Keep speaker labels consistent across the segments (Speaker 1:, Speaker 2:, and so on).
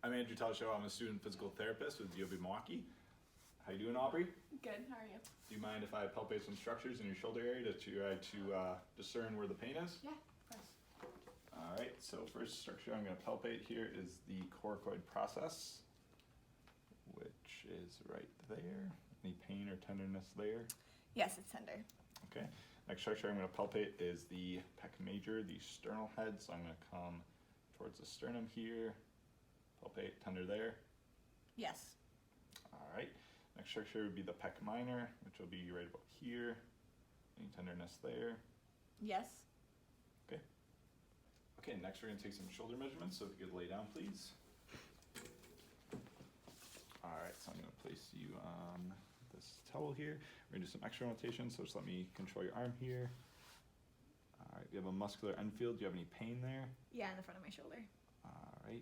Speaker 1: I'm Andrew Talshow. I'm a student physical therapist with U of A Milwaukee. How you doing, Aubrey?
Speaker 2: Good, how are you?
Speaker 1: Do you mind if I palpate some structures in your shoulder area to try to discern where the pain is?
Speaker 2: Yeah, of course.
Speaker 1: All right, so first structure I'm going to palpate here is the coracoid process, which is right there. Any pain or tenderness there?
Speaker 2: Yes, it's tender.
Speaker 1: Okay. Next structure I'm going to palpate is the pec major, the sternal head. So I'm going to come towards the sternum here. Palpate, tender there.
Speaker 2: Yes.
Speaker 1: All right. Next structure would be the pec minor, which will be right about here. Any tenderness there?
Speaker 2: Yes.
Speaker 1: Okay. Okay, next we're going to take some shoulder measurements. So if you could lay down, please. All right, so I'm going to place you on this towel here. We're going to do some external rotation, so just let me control your arm here. All right, you have a muscular end field. Do you have any pain there?
Speaker 2: Yeah, in the front of my shoulder.
Speaker 1: All right.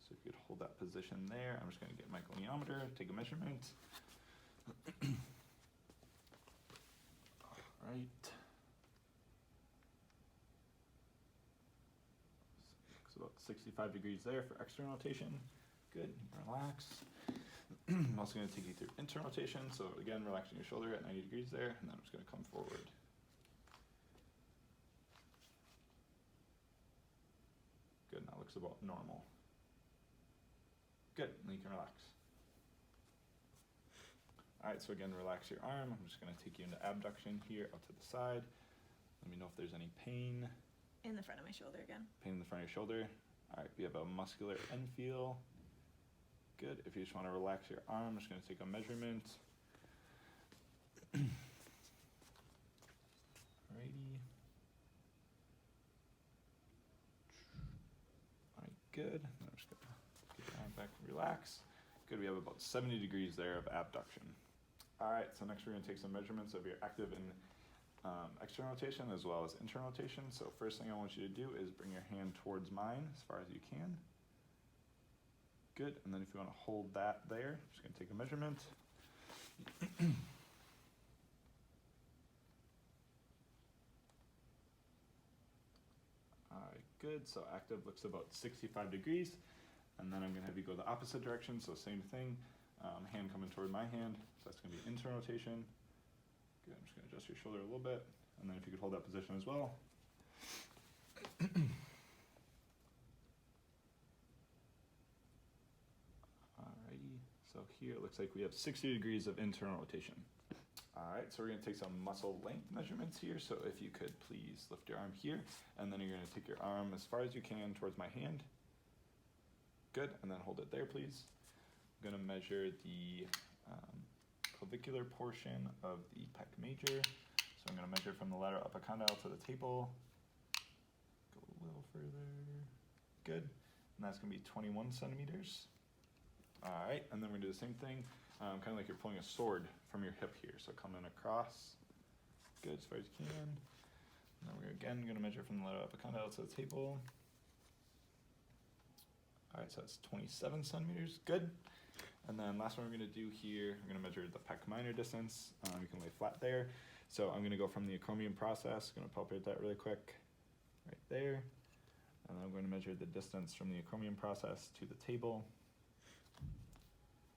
Speaker 1: So if you could hold that position there, I'm just going to get my goniometer, take a measurement. All right. It's about 65 degrees there for external rotation. Good, relax. I'm also going to take you through internal rotation. So again, relaxing your shoulder at 90 degrees there, and then I'm just going to come forward. Good, now looks about normal. Good, and you can relax. All right, so again, relax your arm. I'm just gonna take you into abduction here, out to the side. Let me know if there's any pain.
Speaker 2: In the front of my shoulder again.
Speaker 1: Pain in the front of your shoulder. All right, we have a muscular end feel. Good, if you just wanna relax your arm, I'm just gonna take a measurement. Alrighty. All right, good. I'm just gonna get your arm back and relax. Good, we have about 70 degrees there of abduction. All right, so next we're gonna take some measurements of your active and external rotation as well as internal rotation. So first thing I want you to do is bring your hand towards mine as far as you can. Good, and then if you wanna hold that there, I'm just gonna take a measurement. All right, good, so active looks about 65 degrees. And then I'm gonna have you go the opposite direction, so same thing. Hand coming toward my hand, so that's gonna be internal rotation. Good, I'm just gonna adjust your shoulder a little bit, and then if you could hold that position as well. Alrighty, so here it looks like we have 60 degrees of internal rotation. Alright, so we're gonna take some muscle length measurements here, so if you could please lift your arm here, and then you're gonna take your arm as far as you can towards my hand. Good, and then hold it there, please. I'm gonna measure the clavicular portion of the pec major. So I'm gonna measure from the lateral epicondyle to the table. Go a little further. Good, and that's gonna be 21 centimeters. All right, and then we're gonna do the same thing, kind of like you're pulling a sword from your hip here. So come in across. Good, as far as you can. And then we're again gonna measure from the lateral epicondyle to the table. All right, so that's 27 centimeters, good. And then last one we're gonna do here, we're gonna measure the pec minor distance. You can lay flat there. So I'm gonna go from the acromion process, gonna palpate that really quick, right there. And then I'm going to measure the distance from the acromion process to the table,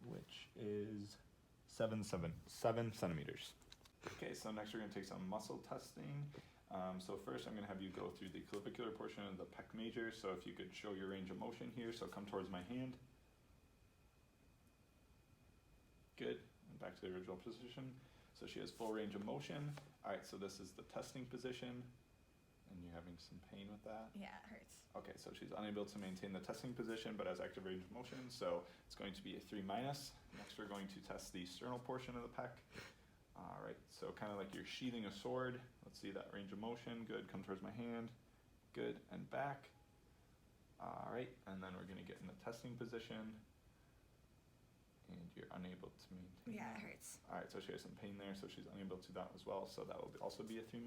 Speaker 1: which is 7 centimeters. Okay, so next we're gonna take some muscle testing. So first I'm gonna have you go through the clavicular portion of the pec major. So if you could show your range of motion here, so come towards my hand. Good, and back to the original position. So she has full range of motion. All right, so this is the testing position, and you're having some pain with that?
Speaker 2: Yeah, it hurts.
Speaker 1: Okay, so she's unable to maintain the testing position, but has active range of motion, so it's going to be a 3-. Next we're going to test the sternal portion of the pec. All right, so kind of like you're sheathing a sword. Let's see that range of motion. Good, come towards my hand. Good, and back. All right, and then we're gonna get in the testing position. And you're unable to maintain.
Speaker 2: Yeah,
Speaker 1: that.
Speaker 2: it hurts.
Speaker 1: All right, so she has some pain there, so she's unable to do that as well. So that will also be a 3-.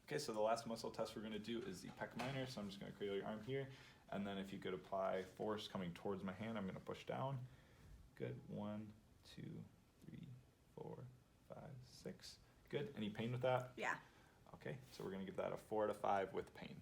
Speaker 1: Okay, so the last muscle test we're gonna do is the pec minor. So I'm just gonna cradle your arm here. And then if you could apply force coming towards my hand, I'm gonna push down. Good, 1, 2, 3, 4, 5, 6. Good, any pain with that?
Speaker 2: Yeah.
Speaker 1: Okay, so we're gonna give that a 4 out of 5 with pain.